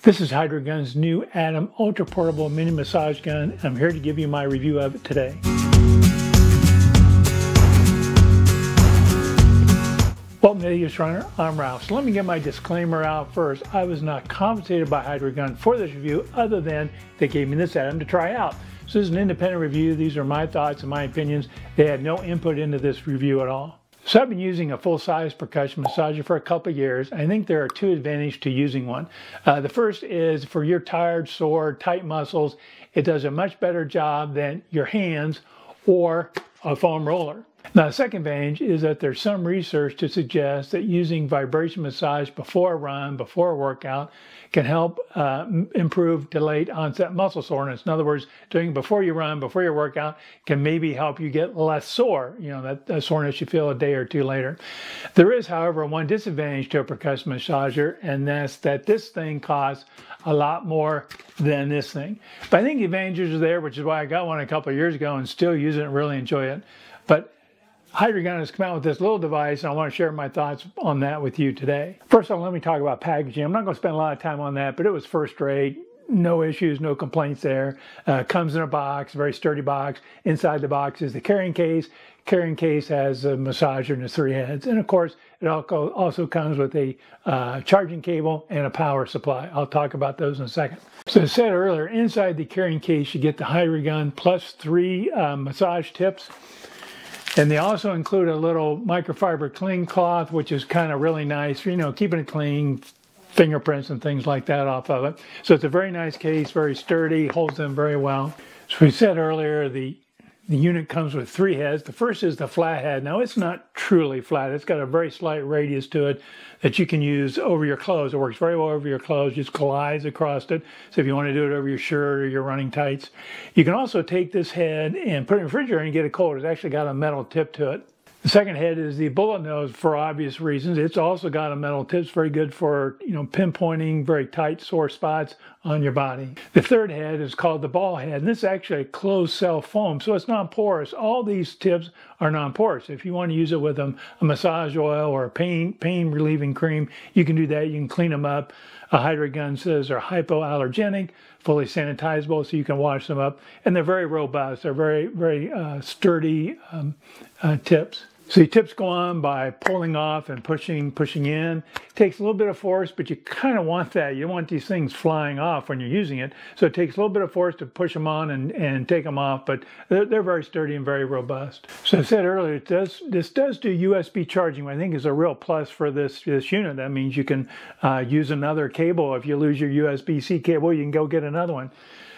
This is Hydragun's new Atom ultra portable mini massage gun. I'm here to give you my review of it today. Welcome to the Use Runner. I'm Ralph. So let me get my disclaimer out first. I was not compensated by Hydragun for this review other than they gave me this Atom to try out. So this is an independent review. These are my thoughts and my opinions. They had no input into this review at all. So I've been using a full-size percussion massager for a couple of years. I think there are two advantages to using one. The first is for your tired, sore, tight muscles, it does a much better job than your hands or a foam roller. Now, the second advantage is that there's some research to suggest that using vibration massage before a run, before a workout, can help improve delayed onset muscle soreness. In other words, doing it before you run, before your workout, can maybe help you get less sore, that soreness you feel a day or two later. There is, however, one disadvantage to a percussion massager, and that's that this thing costs a lot more than this thing. But I think the advantages are there, which is why I got one a couple of years ago and still use it and really enjoy it. But Hydragun has come out with this little device, and I want to share my thoughts on that with you today. First of all, let me talk about packaging. I'm not going to spend a lot of time on that, but it was first rate. No issues, no complaints there. Comes in a box, a very sturdy box. Inside the box is the carrying case. Carrying case has a massager and the 3 heads. And of course, it also comes with a charging cable and a power supply. I'll talk about those in a second. So as I said earlier, inside the carrying case, you get the Hydragun plus 3 massage tips. And they also include a little microfiber cling cloth, which is kind of really nice for, keeping it clean, fingerprints and things like that off of it. So it's a very nice case, very sturdy, holds them very well. So we said earlier, the unit comes with 3 heads. The first is the flat head. Now, it's not truly flat. It's got a very slight radius to it that you can use over your clothes. It works very well over your clothes, just glides across it. So if you want to do it over your shirt or your running tights. You can also take this head and put it in the refrigerator and get it cold. It's actually got a metal tip to it. The second head is the bullet nose for obvious reasons. It's also got a metal tip. It's very good for, pinpointing very tight, sore spots on your body. The third head is called the ball head, and this is actually a closed cell foam, so it's non-porous. All these tips are non-porous. If you want to use it with a massage oil or a pain relieving cream, you can do that. You can clean them up. Hydragun says they're hypoallergenic, fully sanitizable, so you can wash them up, and they're very robust. They're very, very sturdy tips. So the tips go on by pulling off and pushing in. It takes a little bit of force, but you kind of want that. You don't want these things flying off when you're using it. So it takes a little bit of force to push them on and take them off, but they're very sturdy and very robust. So I said earlier, this does do USB charging, which I think is a real plus for this unit. That means you can use another cable. If you lose your USB-C cable, you can go get another one.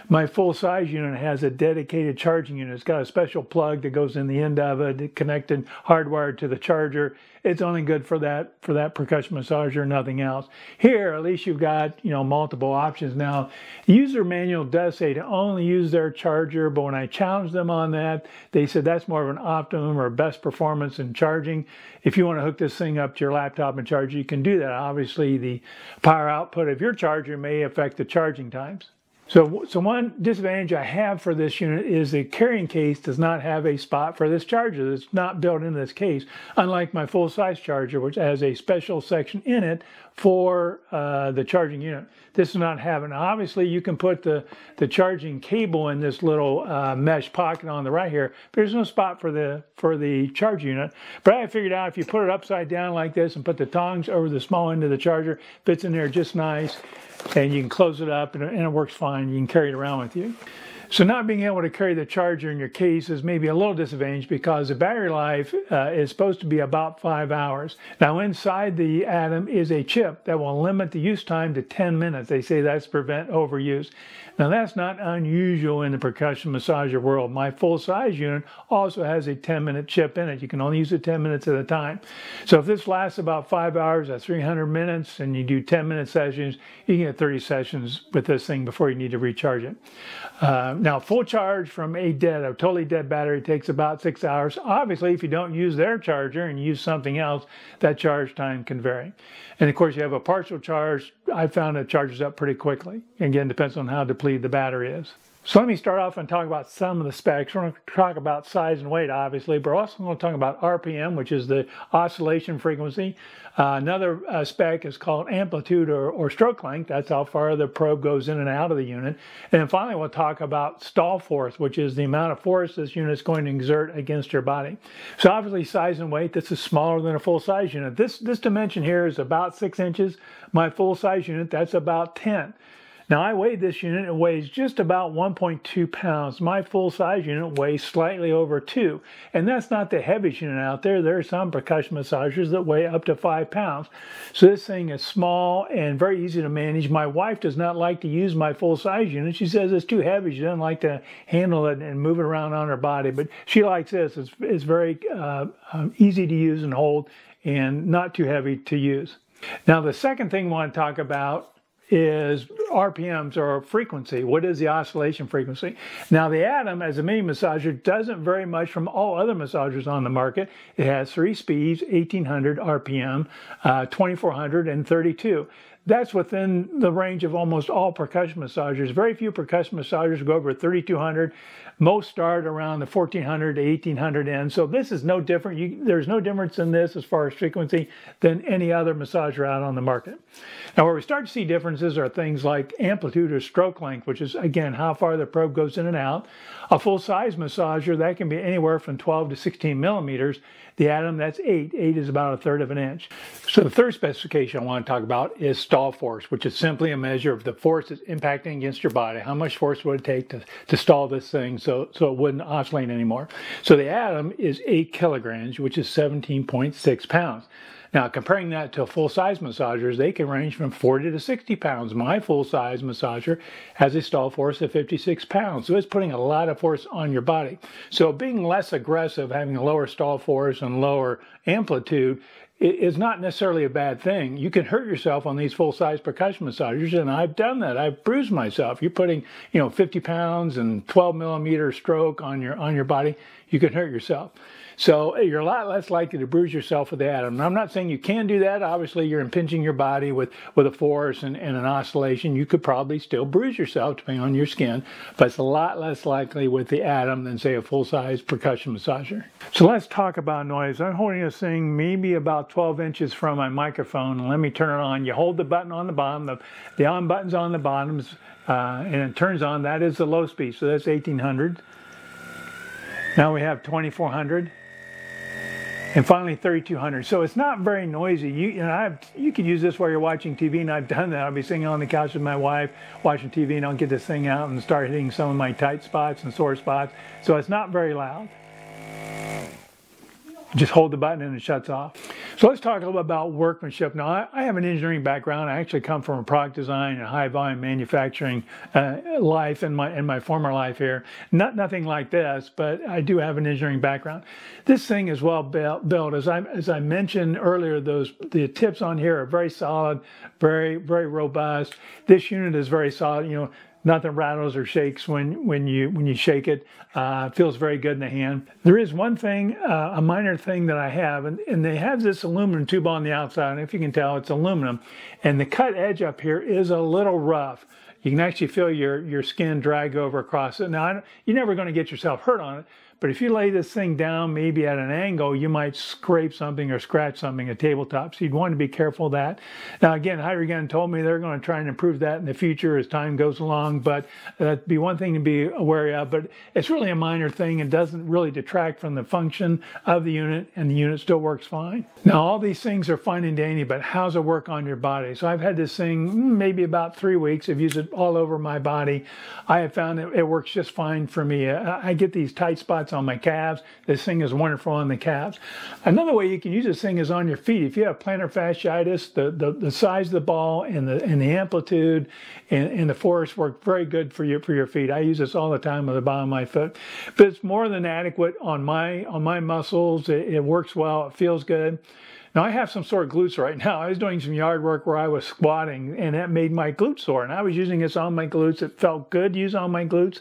My full-size unit has a dedicated charging unit. It's got a special plug that goes in the end of it, connected, hardwired to the charger. It's only good for that percussion massager, nothing else. Here, at least you've got, multiple options. Now, the user manual does say to only use their charger, but when I challenged them on that, they said that's more of an optimum or best performance in charging. If you want to hook this thing up to your laptop and charge it, you can do that. Obviously, the power output of your charger may affect the charging times. So one disadvantage I have for this unit is the carrying case does not have a spot for this charger. It's not built into this case, unlike my full-size charger, which has a special section in it for the charging unit. This does not have it. Now, obviously, you can put the charging cable in this little mesh pocket on the right here, but there's no spot for the charge unit. But I figured out if you put it upside down like this and put the tongs over the small end of the charger, fits in there just nice, and you can close it up and it works fine. You can carry it around with you. So not being able to carry the charger in your case is maybe a little disadvantage because the battery life is supposed to be about 5 hours. Now inside the Atom is a chip that will limit the use time to 10 minutes. They say that's to prevent overuse. Now that's not unusual in the percussion massager world. My full-size unit also has a 10-minute chip in it. You can only use it 10 minutes at a time. So if this lasts about 5 hours, that's 300 minutes, and you do 10-minute sessions, you can get 30 sessions with this thing before you need to recharge it. Now, full charge from a totally dead battery takes about 6 hours. Obviously, if you don't use their charger and use something else, that charge time can vary. And of course, you have a partial charge. I found it charges up pretty quickly. Again, depends on how depleted the battery is. So let me start off and talk about some of the specs. We're going to talk about size and weight, obviously, but we're also going to talk about RPM, which is the oscillation frequency. Another spec is called amplitude or stroke length. That's how far the probe goes in and out of the unit. And then finally, we'll talk about stall force, which is the amount of force this unit is going to exert against your body. So obviously, size and weight, this is smaller than a full-size unit. This dimension here is about 6 inches. My full-size unit, that's about 10. Now I weighed this unit, it weighs just about 1.2 pounds. My full-size unit weighs slightly over 2. And that's not the heaviest unit out there. There are some percussion massagers that weigh up to 5 pounds. So this thing is small and very easy to manage. My wife does not like to use my full-size unit. She says it's too heavy. She doesn't like to handle it and move it around on her body. But she likes this. It's very easy to use and hold and not too heavy to use. Now the second thing I want to talk about is RPMs, or frequency. What is the oscillation frequency? Now the Atom, as a mini massager, doesn't vary much from all other massagers on the market. It has 3 speeds, 1800 RPM, 2400, and 32. That's within the range of almost all percussion massagers. Very few percussion massagers go over 3200. Most start around the 1400 to 1800 end. So this is no different. There's no difference in this as far as frequency than any other massager out on the market. Now where we start to see differences are things like amplitude or stroke length, which is again how far the probe goes in and out. A full-size massager, that can be anywhere from 12 to 16 millimeters. The Atom, that's 8. 8 is about 1/3 of an inch. So the third specification I want to talk about is stall force, which is simply a measure of the force that's impacting against your body. How much force would it take to stall this thing so it wouldn't oscillate anymore? So the Atom is 8 kilograms, which is 17.6 pounds. Now, comparing that to full-size massagers, they can range from 40 to 60 pounds. My full-size massager has a stall force of 56 pounds, so it's putting a lot of force on your body. So being less aggressive, having a lower stall force and lower amplitude, is not necessarily a bad thing. You can hurt yourself on these full-size percussion massagers, and I've done that. I've bruised myself. You're putting, 50 pounds and 12 millimeter stroke on your body, you can hurt yourself. So you're a lot less likely to bruise yourself with the Atom. Now, I'm not saying you can do that. Obviously, you're impinging your body with a force and an oscillation. You could probably still bruise yourself depending on your skin, but it's a lot less likely with the Atom than, say, a full-size percussion massager. So let's talk about noise. I'm holding this thing maybe about 12 inches from my microphone, and let me turn it on. You hold the button on the bottom. The on button's on the bottom, and it turns on. That is the low speed, so that's 1800. Now we have 2400. And finally 3200. So it's not very noisy. You could use this while you're watching TV, and I've done that. I'll be sitting on the couch with my wife watching TV, and I'll get this thing out and start hitting some of my tight spots and sore spots. So it's not very loud. Just hold the button and it shuts off. So let's talk a little bit about workmanship. Now, I have an engineering background. I actually come from a product design and high volume manufacturing life in my former life here. Nothing like this, but I do have an engineering background. This thing is well built. As I mentioned earlier, the tips on here are very solid, very robust. This unit is very solid. Nothing rattles or shakes when you shake it. It feels very good in the hand. There is one thing, a minor thing that I have, and they have this aluminum tube on the outside, and if you can tell, it's aluminum, and the cut edge up here is a little rough. You can actually feel your skin drag over across it. Now, you're never going to get yourself hurt on it, but if you lay this thing down maybe at an angle, you might scrape something or scratch something, a tabletop. So you'd want to be careful of that. Now again, Hydragun told me they're going to try and improve that in the future as time goes along, but that'd be one thing to be wary of. But it's really a minor thing and doesn't really detract from the function of the unit, and the unit still works fine. Now all these things are fine and dandy, but how's it work on your body? So I've had this thing maybe about 3 weeks. I've used it all over my body. I have found it works just fine for me. I get these tight spots on my calves. This thing is wonderful on the calves. Another way you can use this thing is on your feet. If you have plantar fasciitis, the size of the ball and the amplitude and the force work very good for your feet. I use this all the time with the bottom of my foot. But it's more than adequate on my muscles. It works well. It feels good. Now I have some sore glutes right now. I was doing some yard work where I was squatting, and that made my glutes sore. And I was using this on my glutes. It felt good to use on my glutes.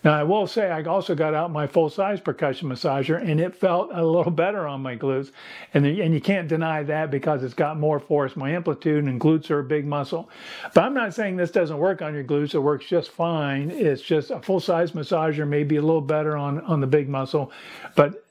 Now I will say I also got out my full-size percussion massager and it felt a little better on my glutes. And you can't deny that because it's got more force. My amplitude and glutes are a big muscle. But I'm not saying this doesn't work on your glutes. It works just fine. It's just a full-size massager may be a little better on the big muscle. But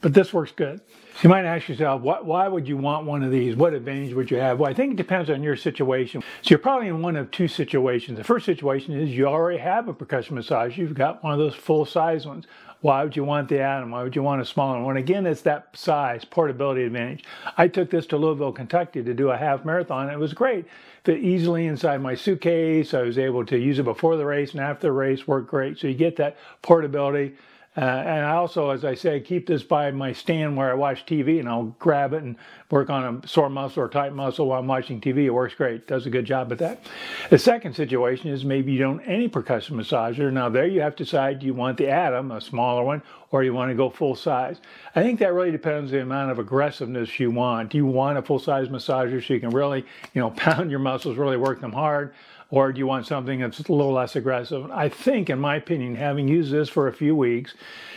this works good. So you might ask yourself, why would you want one of these? What advantage would you have? Well, I think it depends on your situation. So you're probably in one of two situations. The first situation is you already have a percussion massager. You've got one of those full-size ones. Why would you want the Atom? Why would you want a smaller one? Again, it's that size, portability advantage. I took this to Louisville, Kentucky to do a half marathon. It was great. Fit easily inside my suitcase. I was able to use it before the race and after the race. Worked great. So you get that portability. And I also, as I say, keep this by my stand where I watch TV, and I'll grab it and work on a sore muscle or tight muscle while I'm watching TV. It works great. Does a good job at that. The second situation is maybe you don't any percussion massager. Now there you have to decide, do you want the Atom, a smaller one, or you want to go full size? I think that really depends on the amount of aggressiveness you want. Do you want a full size massager so you can really, pound your muscles, really work them hard? Or do you want something that's a little less aggressive? I think, in my opinion, having used this for a few weeks,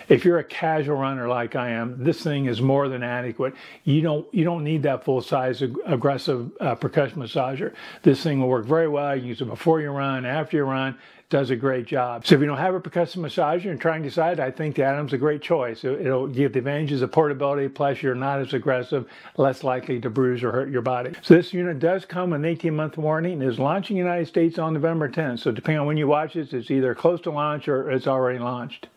if you're a casual runner like I am, this thing is more than adequate. You don't need that full-size aggressive percussion massager. This thing will work very well. You use it before you run, after you run. Does a great job. So if you don't have a percussion massager and trying to decide, I think the Atom's a great choice. It'll give the advantages of portability, plus you're not as aggressive, less likely to bruise or hurt your body. So this unit does come with an 18-month warranty and is launching in the United States on November 10th. So depending on when you watch this, it's either close to launch or it's already launched.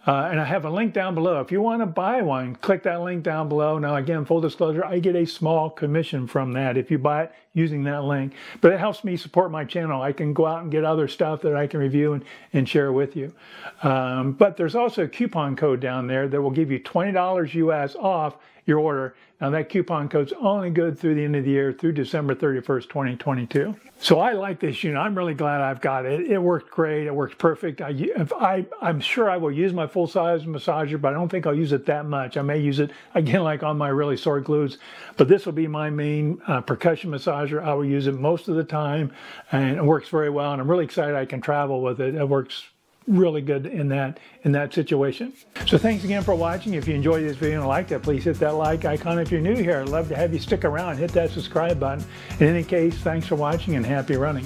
And I have a link down below. If you want to buy one, click that link down below. Now again, full disclosure, I get a small commission from that if you buy it using that link. But it helps me support my channel. I can go out and get other stuff that I can review and share with you. But there's also a coupon code down there that will give you $20 US off your order. Now that coupon code's only good through the end of the year, through December 31st, 2022. So I like this unit. I'm really glad I've got it. It worked great. It works perfect. I'm sure I will use my full-size massager, but I don't think I'll use it that much. I may use it, again, like on my really sore glutes. But this will be my main percussion massager. I will use it most of the time, and it works very well. And I'm really excited I can travel with it. It works really good in that situation. So thanks again for watching. If you enjoyed this video and liked it, please hit that like icon. If you're new here, I'd love to have you stick around, hit that subscribe button. In any case, thanks for watching and happy running.